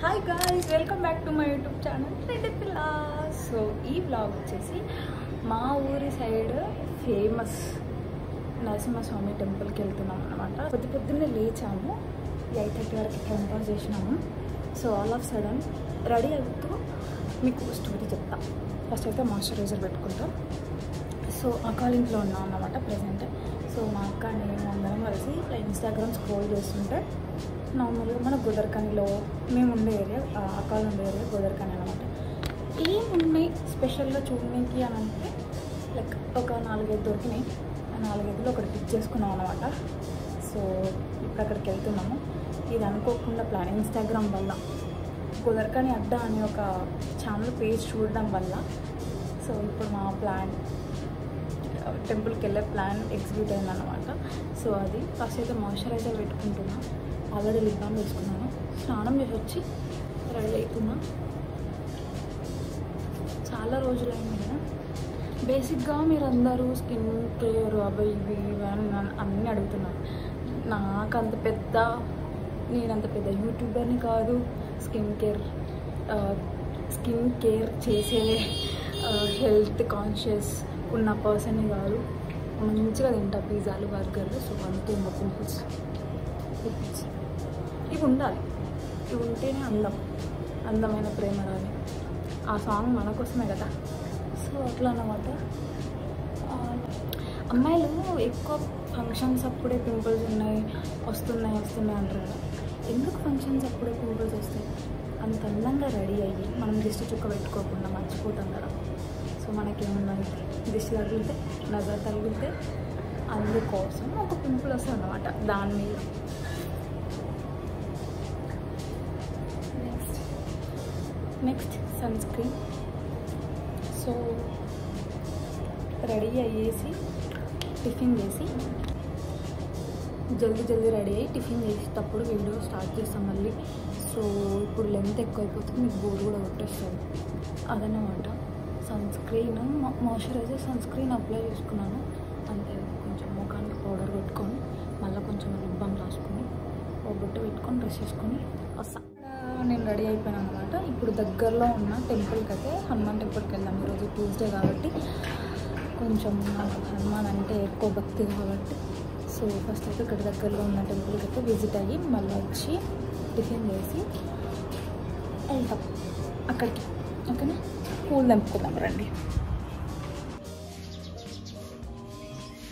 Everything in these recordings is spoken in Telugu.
Hi guys, welcome back to my YouTube channel Reddy పిల్ల. సో ఈ వ్లాగ్ వచ్చేసి మా ఊరి సైడ్ ఫేమస్ నరసింహస్వామి టెంపుల్కి వెళ్తున్నాం అనమాట. పొద్దున్నే లేచాము, 8:30 వరకు కంపోజ్ చేసినాము. So all of sudden ready అవుతూ మీకు స్టోరీ చెప్తా. ఫస్ట్ అయితే మాయిశ్చరైజర్ పెట్టుకుంటాం. సో అకాలింట్లో ఉన్నాం అన్నమాట ప్రజెంట్. సో మా అక్క నేను అందరం కలిసి ఇన్స్టాగ్రామ్ స్క్రోల్ చేస్తుంటే నార్మల్గా మన గోదర్కనిలో మేము ఉండే ఏరియా, అకాల్ ఉండే ఏరియా గోదర్కని అనమాట. ఏమున్నాయి స్పెషల్గా చూడడానికి అని అంటే లైక్ ఒక 4-5 దొరికినాయి. ఆ 4-5లో ఒకటి పిక్ చేసుకున్నాం అనమాట. సో ఇప్పుడు అక్కడికి వెళ్తున్నాము. ఇది అనుకోకుండా ప్లాన్ ఇన్స్టాగ్రామ్ వల్ల, గోదర్కని అడ్డా అని ఒక ఛానల్ పేజ్ చూడడం వల్ల. సో ఇప్పుడు మా ప్లాన్ టెంపుల్కి వెళ్ళే ప్లాన్ ఎగ్జిక్యూట్ అయిందన్నమాట. సో అది ఫస్ట్ అయితే మాయిశ్చరైజర్ పెట్టుకుంటున్నా. ఆల్రెడీ లిప్ బామ్ వేసుకున్నాను. స్నానం చేసి వచ్చి రెడీ అవుతున్నా. చాలా రోజులైంది కదా. బేసిక్గా మీరు అందరూ స్కిన్ కేర్ అవి ఇవి అన్నీ అడుగుతున్నారు. నేనంత పెద్ద యూట్యూబర్ని కాదు, స్కిన్ కేర్ చేసే హెల్త్ కాన్షియస్ ఉన్న పర్సన్ని కాదు. మంచిగా తింటా పిజ్జాలు, బర్గర్లు. సో అంతే పింపుల్స్ ఇవి ఉండాలి. ఇవి ఉంటేనే అందమైన ప్రేమ రాని. ఆ సాంగ్ మన కోసమే కదా. సో అట్లా అన్నమాట. అమ్మాయిలు ఎక్కువ ఫంక్షన్స్ అప్పుడే పింపుల్స్ వస్తున్నాయి అంటారు కదా. ఎందుకు ఫంక్షన్స్ అప్పుడే పింపుల్స్ వస్తాయి? అంత అందంగా రెడీ అయ్యి మనం దిష్టి చుక్క పెట్టుకోకుండా మర్చిపోతాం కదా. సో మనకేమన్నా దిష్టి తగిలితే, నజర్ తగిలితే అందుకోసం ఒక పింపుల్ వస్తుంది అన్నమాట దాని మీద. Next sun screen. So ready అయ్యేసి టిఫిన్ చేసి జల్దీ రెడీ అయ్యి టిఫిన్ చేసేటప్పుడు వీడియో స్టార్ట్ చేస్తాం మళ్ళీ. సో ఇప్పుడు లెంత్ ఎక్కువ అయిపోతుంది, మీకు బోర్ కూడా కొట్టేస్తుంది. అదన్నమాట. Sunscreen moisturiser sunscreen apply చేసుకున్నాను అంతే. కొంచెం ముఖానికి పౌడర్ పెట్టుకొని మళ్ళీ కొంచెం లిప్ బామ్ రాసుకొని ఒక బొట్టు పెట్టుకొని డ్రెస్ చేసుకొని వస్తాను. నేను రెడీ అయిపోయాను అనమాట. ఇప్పుడు దగ్గరలో ఉన్న టెంపుల్కి అయితే హనుమాన్ టెంపుల్కి వెళ్దాం. ఈరోజు ట్యూస్డే కాబట్టి కొంచెం హనుమాన్ అంటే ఎక్కువ భక్తి కాబట్టి. సో ఫస్ట్ అయితే ఇక్కడ దగ్గరలో ఉన్న టెంపుల్కి అయితే విజిట్ అయ్యి మళ్ళీ వచ్చి టిఫిన్ చేసి వెళ్తాం అక్కడికి. ఓకేనా? పూలు తెంపుకుందాం రండి.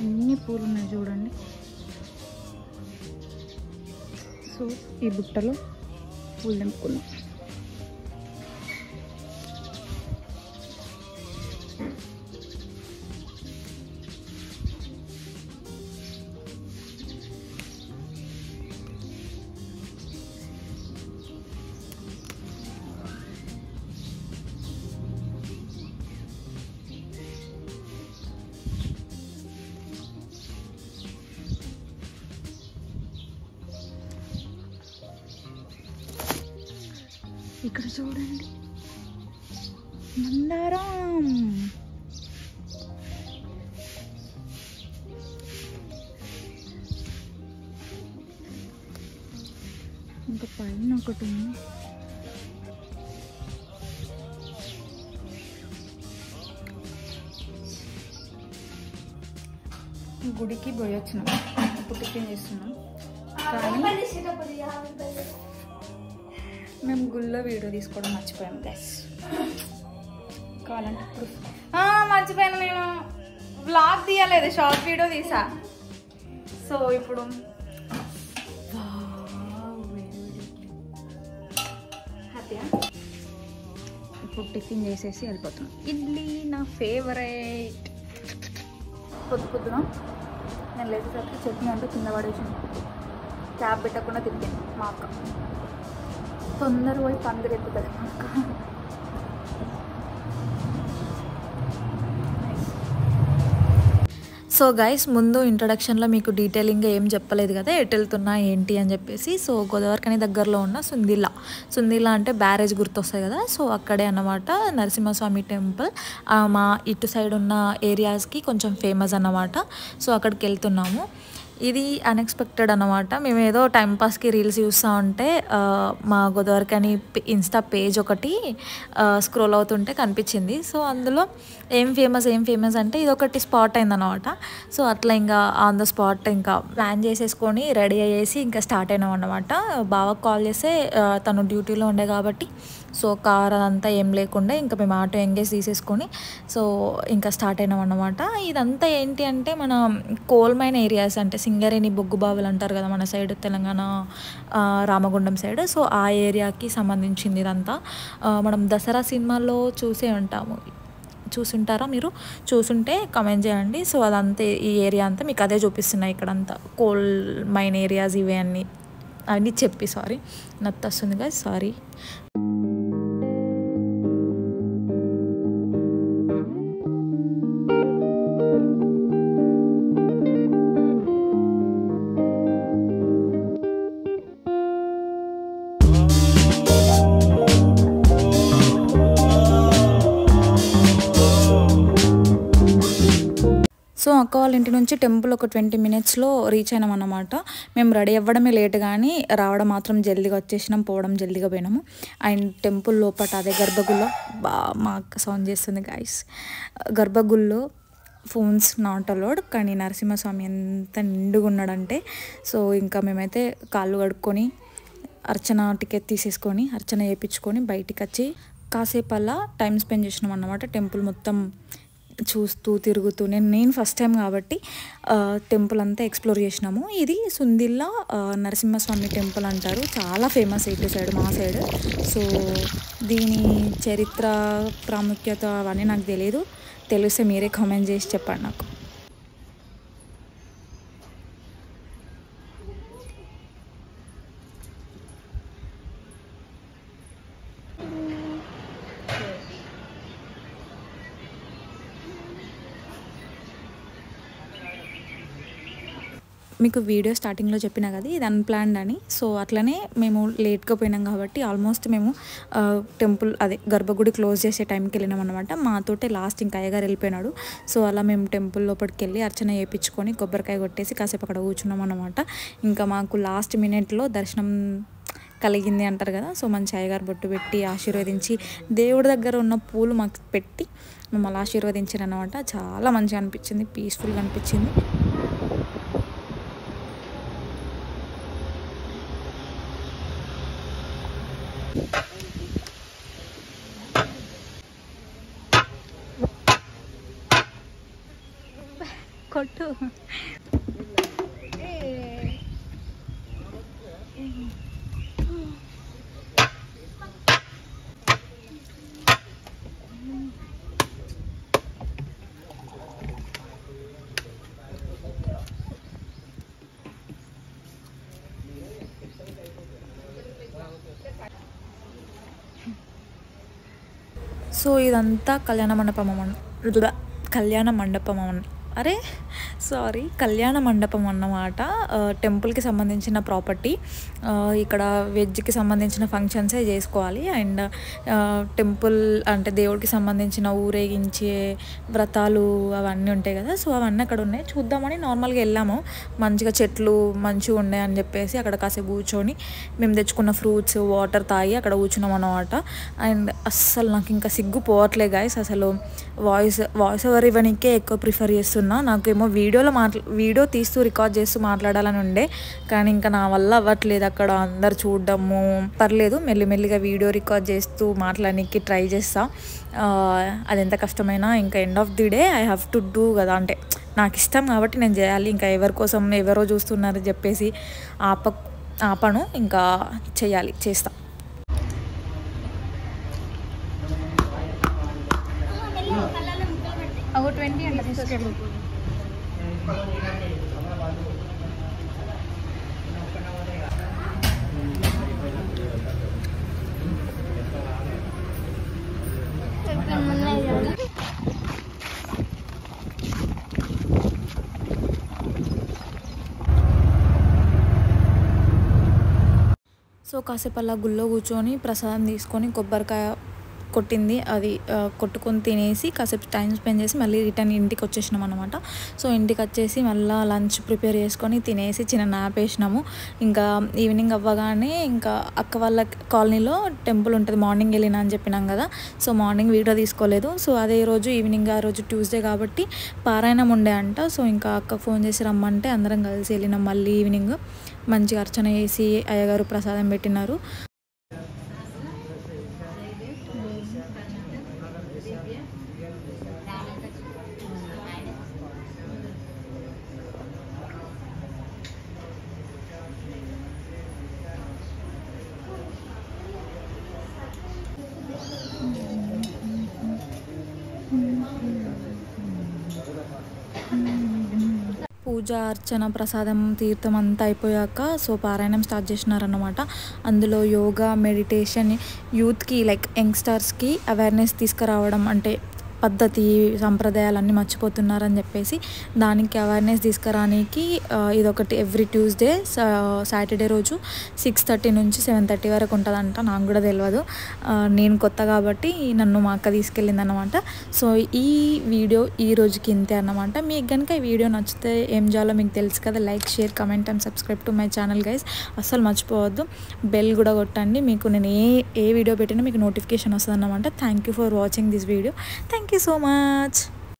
అన్ని పూలు ఉన్నాయి చూడండి. సో ఈ బుట్టలో పూలు తెంపుకుందాం. ఇక్కడ చూడండి, మందారం. ఇంకా పైన ఒకటి ఉంది. గుడికి పోయి వచ్చినాం, ఇప్పుడు టిఫిన్ చేస్తున్నాం. కానీ మేము గుళ్ళో వీడియో తీసుకోవడం మర్చిపోయాం గైస్. కావాలంటే ఇప్పుడు మర్చిపోయాను, నేను వ్లాగ్ తీయలేదు, షార్ట్ వీడియో తీసా. సో ఇప్పుడు హ్యాపీయా. ఇప్పుడు టిఫిన్ చేసేసి వెళ్ళిపోతున్నాం. ఇడ్లీ నా ఫేవరెట్. పొద్దున నేను లేచేసరికి చట్నీ అంటే కింద పడేసాను. క్యాబ్ పెట్టకుండా తిప్పాను మా అక్క. తొందర పోయి పందిరెత్తుతుంది మా అక్క. సో గైస్, ముందు ఇంట్రడక్షన్లో మీకు డీటెయిలింగ్గా ఏం చెప్పలేదు కదా ఎటు వెళ్తున్నా ఏంటి అని చెప్పేసి. సో గోదావరికని దగ్గరలో ఉన్న సుందిల్లా అంటే బ్యారేజ్ గుర్తొస్తాయి కదా. సో అక్కడే అన్నమాట నరసింహస్వామి టెంపుల్. మా ఇటు సైడ్ ఉన్న ఏరియాస్కి కొంచెం ఫేమస్ అన్నమాట. సో అక్కడికి వెళ్తున్నాము. ఇది అన్ఎక్స్పెక్టెడ్ అనమాట. మేము ఏదో టైంపాస్కి రీల్స్ చూస్తూ ఉంటే మా గోదావరికని ఇన్స్టా పేజ్ ఒకటి స్క్రోల్ అవుతుంటే కనిపించింది. సో అందులో ఏం ఫేమస్ అంటే ఇది ఒకటి స్పాట్ అయిందనమాట. సో అట్లా ఇంకా ఆన్ ద స్పాట్ ఇంకా ప్లాన్ చేసేసుకొని రెడీ అయ్యేసి ఇంకా స్టార్ట్ అయినాం అనమాట. బావకు కాల్ చేస్తే తను డ్యూటీలో ఉండే కాబట్టి సో కార్ అదంతా ఏం లేకుండా ఇంకా మేము ఆటో ఎంగేజ్ తీసేసుకొని సో ఇంకా స్టార్ట్ అయినాం అన్నమాట. ఇదంతా ఏంటి అంటే మన కోల్ మైన్ ఏరియాస్ అంటే సింగరేణి బొగ్గు బావులు అంటారు కదా మన side Telangana Ramagundam side. So ఆ ఏరియాకి సంబంధించింది ఇదంతా. మనం దసరా సినిమాల్లో చూసే ఉంటాము, చూసుంటారా మీరు? చూసుంటే కమెంట్ చేయండి. సో అదంతా ఈ ఏరియా అంతా మీకు అదే చూపిస్తున్నాయి. ఇక్కడంతా కోల్ మైన్ ఏరియాస్ ఇవే అన్నీ చెప్పి సారీ నత్త వస్తుంది కదా, సారీ. సో అక్క వాళ్ళ ఇంటి నుంచి టెంపుల్ ఒక 20 minutesలో రీచ్ అయినాం అన్నమాట. మేము రెడీ అవ్వడమే లేట్ కానీ రావడం మాత్రం జల్దీగా వచ్చేసినాం, పోవడం జల్దీగా పోయినాము. అండ్ టెంపుల్ లోపల అదే గర్భగుడిలో మా అక్క సౌండ్ చేస్తుంది గాయస్. గర్భగుడిలో ఫోన్స్ నాట్ అలౌడ్, కానీ నరసింహస్వామి ఎంత నిండుగా ఉన్నాడంటే సో ఇంకా మేమైతే కాళ్ళు కడుక్కొని అర్చన టికెట్ తీసేసుకొని అర్చన చేయించుకొని బయటికి వచ్చి కాసేపు అలా టైం స్పెండ్ చేసినాం అన్నమాట. టెంపుల్ మొత్తం చూస్తూ తిరుగుతూ నేను ఫస్ట్ టైం కాబట్టి టెంపుల్ అంతా ఎక్స్ప్లోర్ చేసినాము. ఇది సుందిల్లా నరసింహస్వామి టెంపుల్ అంటారు, చాలా ఫేమస్ ఇటు సైడ్ మా సైడ్. సో దీని చరిత్ర ప్రాముఖ్యత అవన్నీ నాకు తెలియదు, తెలిస్తే మీరే కామెంట్ చేసి చెప్పండి నాకు. మీకు వీడియో స్టార్టింగ్లో చెప్పినా కదా ఇది అన్ప్లాన్డ్ అని. సో అట్లనే మేము లేట్గా పోయినాం కాబట్టి ఆల్మోస్ట్ మేము టెంపుల్ అదే గర్భగుడి క్లోజ్ చేసే టైంకి వెళ్ళినాం అనమాట. మాతోటే లాస్ట్ ఇంకా అయ్యగారు వెళ్ళిపోయినాడు. సో అలా మేము టెంపుల్ లోపలికి వెళ్ళి అర్చన చేయించుకొని కొబ్బరికాయ కొట్టేసి కాసేపు అక్కడ కూర్చున్నాం అనమాట. ఇంకా మాకు లాస్ట్ మినిట్లో దర్శనం కలిగింది అంటారు కదా. సో మంచి అయ్యగారు బొట్టు పెట్టి ఆశీర్వదించి దేవుడి దగ్గర ఉన్న పూలు మాకు పెట్టి మమ్మల్ని ఆశీర్వదించారు అనమాట. చాలా మంచిగా అనిపించింది, పీస్ఫుల్గా అనిపించింది. కొట్టు సో ఇదంతా కళ్యాణ మండపం అరే సారీ కళ్యాణ మండపం అన్నమాట. టెంపుల్కి సంబంధించిన ప్రాపర్టీ. ఇక్కడ వెజ్కి సంబంధించిన ఫంక్షన్సే చేసుకోవాలి. అండ్ టెంపుల్ అంటే దేవుడికి సంబంధించిన ఊరేగించే వ్రతాలు అవన్నీ ఉంటాయి కదా. సో అవన్నీ అక్కడ ఉన్నాయి, చూద్దామని నార్మల్గా వెళ్ళాము. మంచిగా చెట్లు మంచిగా ఉన్నాయి అని చెప్పేసి అక్కడ కాసేపు కూర్చొని మేము తెచ్చుకున్న ఫ్రూట్స్ వాటర్ తాగి అక్కడ కూర్చున్నాం అన్నమాట. అండ్ అస్సలు నాకు ఇంకా సిగ్గు పోవట్లే గాయస్. అసలు వాయిస్ ఓవర్ ఇవ్వడానికే ఎక్కువ ప్రిఫర్ చేస్తున్నా. నాకేమో వీడియో తీస్తూ రికార్డ్ చేస్తూ మాట్లాడాలని ఉండే, కానీ ఇంకా నా వల్ల అవ్వట్లేదు. అక్కడ అందరు చూడడము పర్లేదు, మెల్లిమెల్లిగా వీడియో రికార్డ్ చేస్తూ మాట్లాడడానికి ట్రై చేస్తా. అది ఎంత కష్టమైనా ఇంకా end of the day I have to do కదా, అంటే నాకు ఇష్టం కాబట్టి నేను చేయాలి. ఇంకా ఎవరి కోసం ఎవరో చూస్తున్నారని చెప్పేసి ఆపను, ఇంకా చేయాలి, చేస్తా. ఒక 20 అంటే తీసుకెళ్ళు. సో కాసేపు అలా గుళ్ళో కూర్చొని ప్రసాదం తీసుకొని కొబ్బరికాయ కొట్టింది అది కొట్టుకొని తినేసి కాసేపు టైం స్పెండ్ చేసి మళ్ళీ రిటర్న్ ఇంటికి వచ్చేసినాం అనమాట. సో ఇంటికి వచ్చేసి మళ్ళీ లంచ్ ప్రిపేర్ చేసుకొని తినేసి చిన్న నాప్ వేసినాము. ఇంకా ఈవినింగ్ అవ్వగానే ఇంకా అక్క వాళ్ళ కాలనీలో టెంపుల్ ఉంటుంది, మార్నింగ్ వెళ్ళినా అని చెప్పినాం కదా. సో మార్నింగ్ వీడియో తీసుకోలేదు. సో అదే రోజు ఈవినింగ్, ఆ రోజు ట్యూస్డే కాబట్టి పారాయణం ఉండే అంట. సో ఇంకా అక్క ఫోన్ చేసి రమ్మంటే అందరం కలిసి వెళ్ళినాం. మళ్ళీ ఈవినింగ్ మంచిగా అర్చన చేసి అయ్యగారు ప్రసాదం పెట్టినారు. పూజ, అర్చన, ప్రసాదం, తీర్థం అంతా అయిపోయాక సో పారాయణం స్టార్ట్ చేసినారన్నమాట. అందులో యోగా, మెడిటేషన్, యూత్కి లైక్ యంగ్స్టర్స్కి అవేర్నెస్ తీసుకురావడం, అంటే పద్ధతి సంప్రదాయాలన్నీ మర్చిపోతున్నారని చెప్పేసి దానికి అవేర్నెస్ తీసుకురానికి ఇదొకటి ఎవ్రీ ట్యూస్డే సాటర్డే రోజు 6:30 నుంచి 7:30 వరకు ఉంటుందంట. నాకు కూడా తెలియదు, నేను కొత్త కాబట్టి నన్ను మా అక్క తీసుకెళ్ళింది అనమాట. సో ఈ వీడియో ఈ రోజుకి ఇంతే అన్నమాట. మీకు కనుక ఈ వీడియో నచ్చితే ఏం చేయాలో మీకు తెలుసు కదా, like, share, comment and subscribe to my channel guys. అస్సలు మర్చిపోవద్దు, బెల్ కూడా కొట్టండి. మీకు నేను ఏ వీడియో పెట్టినా మీకు నోటిఫికేషన్ వస్తుంది అన్నమాట. Thank you for watching this video. Thank you so much.